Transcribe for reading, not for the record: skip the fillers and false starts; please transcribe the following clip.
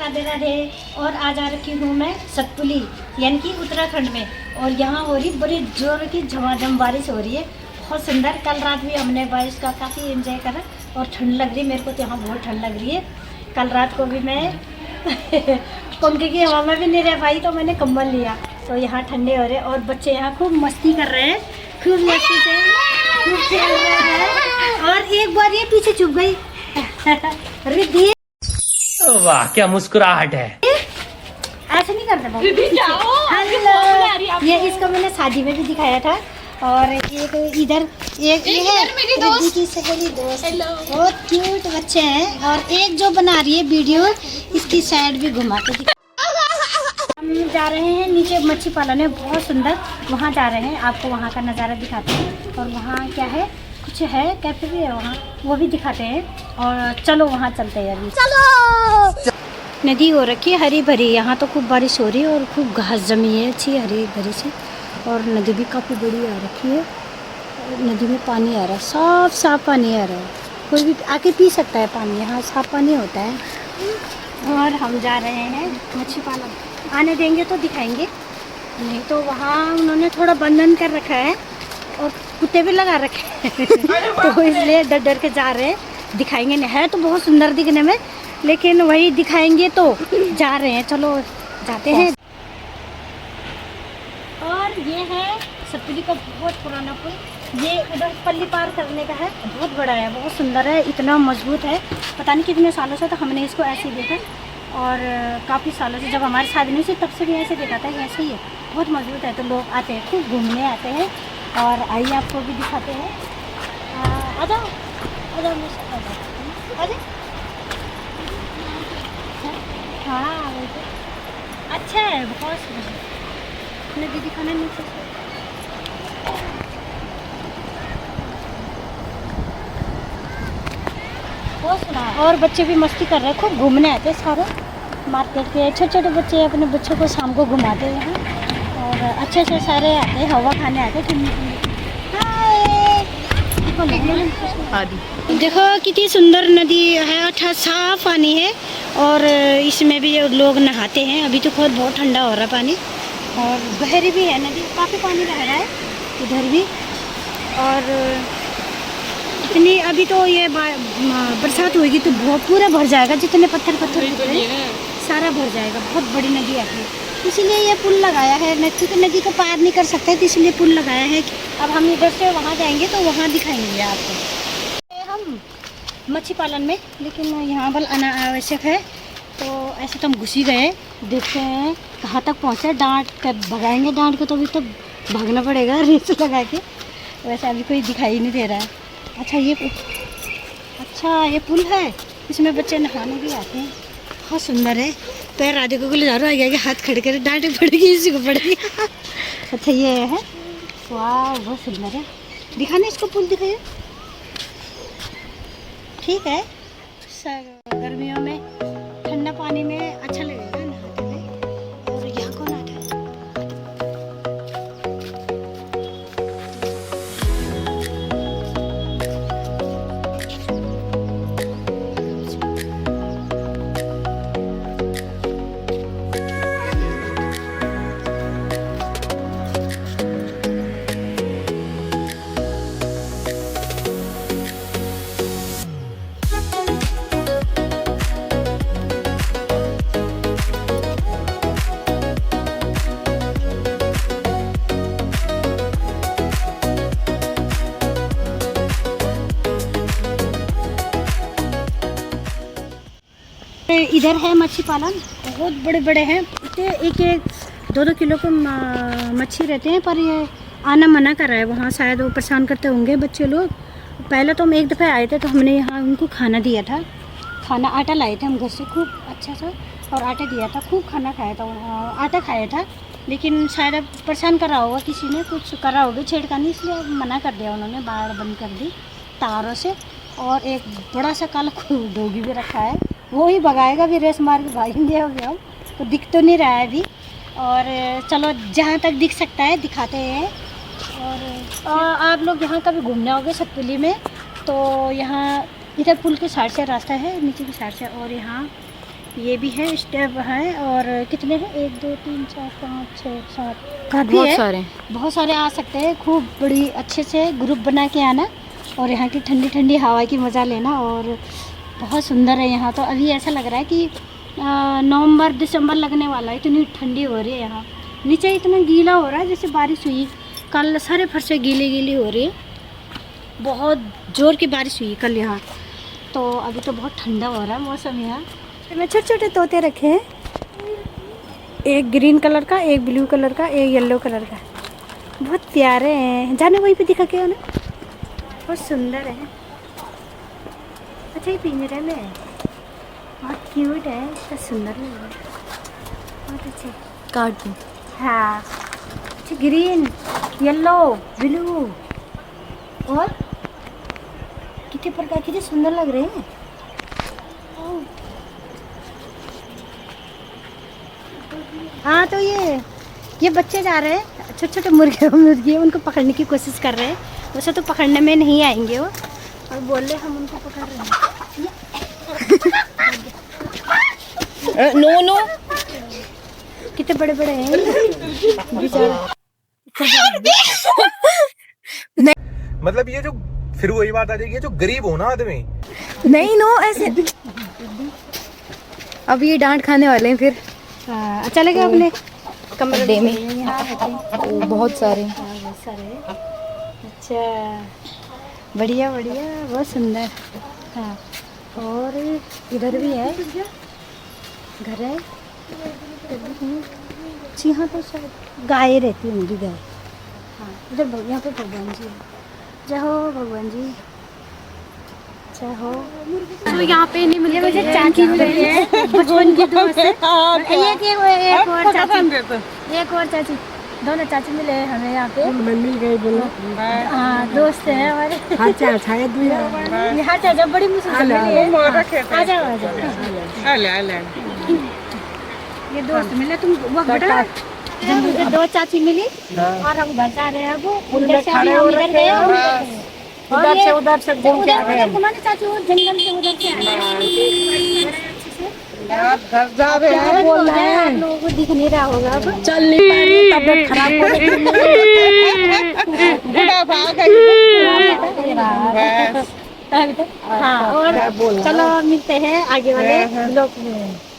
राधे राधे। और आज आ रखी हूँ मैं सतपुली यानी कि उत्तराखंड में। और यहाँ हो रही बड़ी जोर की झमाझम बारिश हो रही है, बहुत सुंदर। कल रात भी हमने बारिश का काफ़ी एंजॉय करा और ठंड लग रही है मेरे को तो, यहाँ बहुत ठंड लग रही है। कल रात को भी मैं पंखे की हवा में भी नहीं रह पाई तो मैंने कंबल लिया। तो यहाँ ठंडे हो रहे और बच्चे यहाँ खूब मस्ती कर रहे हैं, खूब मस्ती से खूब खेल रहे हैं। और एक बार ये पीछे चुप गई रिद्धि। वाह क्या मुस्कुराहट है। ऐसे नहीं करते हेलो, ये इसको मैंने शादी में भी दिखाया था। और एक इधर एक ये है रिद्धि की सहेली दोस्त, बहुत क्यूट बच्चे हैं। और एक जो बना रही है वीडियो, इसकी साइड भी घुमा के हम जा रहे हैं नीचे मच्छी पालन है, बहुत सुंदर। वहाँ जा रहे हैं, आपको वहाँ का नज़ारा दिखाते हैं। और वहाँ क्या है, कुछ है कैफे भी है वहाँ, वो भी दिखाते हैं। और चलो वहाँ चलते हैं अभी, चलो। नदी हो रखी है हरी भरी, यहाँ तो खूब बारिश हो रही है और खूब घास जमी है अच्छी हरी भरी सी। और नदी भी काफ़ी बड़ी आ रखी है, नदी में पानी आ रहा है, साफ साफ पानी आ रहा है, कोई भी आके पी सकता है पानी, यहाँ साफ पानी होता है। और हम जा रहे हैं मच्छी पालन, आने देंगे तो दिखाएंगे, नहीं तो वहाँ उन्होंने थोड़ा बंधन कर रखा है और कुत्ते भी लगा रखे हैं तो इसलिए डर डर के जा रहे हैं। दिखाएंगे नहीं, है तो बहुत सुंदर दिखने में, लेकिन वही दिखाएंगे तो जा रहे हैं, चलो जाते हैं। और ये है सतपुली का बहुत पुराना पुल, ये उधर पल्ली पार करने का है, बहुत बड़ा है, बहुत सुंदर है, इतना मजबूत है। पता नहीं कितने सालों से तो हमने इसको ऐसे ही देखा, और काफ़ी सालों से जब हमारी शादी नहीं थी तब से भी ऐसे देखा था, ऐसे ही है, बहुत मजबूत है। तो लोग आते हैं, खूब घूमने आते हैं। और आइए आपको भी दिखाते हैं, आ जाओ आ जाओ आ जाओ। हाँ अच्छा है, बहुत सुंदर। नदी दिखाना नीचे से, बहुत सुना। और बच्चे भी मस्ती कर रहे हैं, खूब घूमने आते हैं सारे मार्केट के, छोटे छोटे बच्चे अपने बच्चों को शाम को घुमाते हैं यहाँ। और अच्छे से सारे आते हैं, हवा खाने आते हैं। देखो कितनी सुंदर नदी है, अच्छा साफ पानी है। और इसमें भी लोग नहाते हैं, अभी तो खुद बहुत ठंडा हो रहा है पानी। और गहरी भी है नदी, काफ़ी पानी बह रहा है इधर भी। और इतनी अभी तो ये बरसात होगी तो बहुत पूरा भर जाएगा, जितने पत्थर सारा भर जाएगा, बहुत बड़ी नदी आती है। इसीलिए ये पुल लगाया है, क्योंकि नदी को पार नहीं कर सकते तो इसलिए पुल लगाया है। अब हम इधर से वहाँ जाएंगे तो वहाँ दिखाएंगे आपको हम मच्छी पालन में, लेकिन यहाँ पर अनावश्यक है तो ऐसे तो हम घुस ही गए। देखते हैं कहाँ तक पहुँचे, डांट कर भगाएंगे, डांट को तो अभी तो भागना पड़ेगा रेस लगा के, वैसे अभी कोई दिखाई नहीं दे रहा है। अच्छा ये पुल है, इसमें बच्चे नहाने भी आते हैं, बहुत सुंदर है। पैर राधे को ले जा रहा है, हाथ खड़े कर डांटे पड़ेगी, इसी को पड़ेगी अच्छा ये है, वाह बहुत सुंदर है। दिखाने इसको पुल दिखाइए, ठीक है। गर्मियों में ठंडा पानी में अच्छा लगेगा नहाते में। और यहाँ कौन आता है, इधर है मच्छी पालन, बहुत बड़े बड़े हैं, एक एक 2-2 किलो के मच्छी रहते हैं। पर ये आना मना कर रहा है वहाँ, शायद वो परेशान करते होंगे बच्चे लोग। पहले तो हम एक दफ़े आए थे तो हमने यहाँ उनको खाना दिया था, खाना आटा लाए थे हम घर से खूब अच्छा सा, और आटा दिया था, खूब खाना खाया था, आटा खाया था। लेकिन शायद अब परेशान कर रहा होगा, किसी ने कुछ करा होगा छेड़खानी, इसलिए मना कर दिया उन्होंने, बाढ़ बंद कर दी तारों से। और एक बड़ा सा काला डोगी भी रखा है, वो ही भगाएगा भी, रेस मार के भागेंगे हो गया, तो दिख तो नहीं रहा है अभी। और चलो जहाँ तक दिख सकता है दिखाते हैं। और आप लोग यहाँ कभी घूमने आओगे सतपुली में तो यहाँ इधर पुल के साइड से रास्ता है, नीचे की साइड से, और यहाँ ये भी है, स्टेप है। और कितने हैं? 1 2 3 4 5 6 7, काफ़ी बहुत है। सारे। बहुत सारे आ सकते हैं। खूब बड़ी अच्छे से ग्रुप बना के आना और यहाँ की ठंडी ठंडी हवा की मज़ा लेना। और बहुत सुंदर है यहाँ। तो अभी ऐसा लग रहा है कि नवंबर दिसंबर लगने वाला है, इतनी ठंडी हो रही है यहाँ। नीचे इतना गीला हो रहा है जैसे बारिश हुई कल, सारे फर्शें गीली गीली हो रही है। बहुत ज़ोर की बारिश हुई कल यहाँ। तो अभी तो बहुत ठंडा हो रहा है मौसम यहाँ। मैं छोटे छोटे तोते रखे हैं, एक ग्रीन कलर का, एक ब्लू कलर का, एक येलो कलर का। बहुत प्यारे हैं। जाने वहीं पे दिखा के ना, बहुत सुंदर है। अच्छा ये पिंजरे में है, बहुत क्यूट है, इतना सुंदर लग रहा है, बहुत अच्छे। काट दो। हाँ अच्छा, ग्रीन येलो ब्लू और कितने प्रकार, कितने सुंदर लग रहे हैं। हाँ तो ये बच्चे जा रहे हैं, छोटे छोटे मुर्गे मुर्गी, उनको पकड़ने की कोशिश कर रहे हैं। वैसे तो पकड़ने में नहीं आएंगे वो, और बोल रहे हम उनको पकड़ रहे हैं। No no. कितने बड़े बड़े हैं बेचारा। मतलब ये जो फिर वही बात आ जाएगी, जो गरीब हो ना आदमी, नहीं नो ऐसे। अब ये डांट खाने वाले हैं फिर। अच्छा लगा अपने कमरे में। यहाँ रहते हैं। बहुत सारे। हाँ बहुत सारे। अच्छा बढ़िया बढ़िया, बहुत सुंदर। हाँ और इधर भी है घर है। जी हाँ, तो शायद गाय रहती होंगी गाय। हाँ इधर यहाँ पे भगवान जी है। जय हो भगवान जी, जय हो। तो यहाँ पे नहीं मिले मुझे चाची मिल रही है बचपन की दोस्त है। एक और चाची, एक और चाची, दोनों चाची मिले हमें यहाँ पे। मिल गई बोलो। हाँ दोस्त है हमारे। अच्छा अच्छा है दुई यहाँ चाचा बड़ी मुश्किल से मिली है। आ जाओ आ जाओ। ये दोस्त मिले, तुम वो बेटा जब मुझे 2 चाची मिली और हम घर जा रहे हैं। अब उधर से अभी हम इधर गए और उधर से घूम के आ गए। हमारे चाची वो जंगल से उधर से आए। घर जा रहे हैं, बोल रहे हैं। आप लोगों को दिख नहीं रहा होगा अब। चल नहीं पा रही, तबियत खराब हो गई। बुढ़ा भाग गई। हाँ और चलो मिलते हैं आगे वाले ब्लॉग में।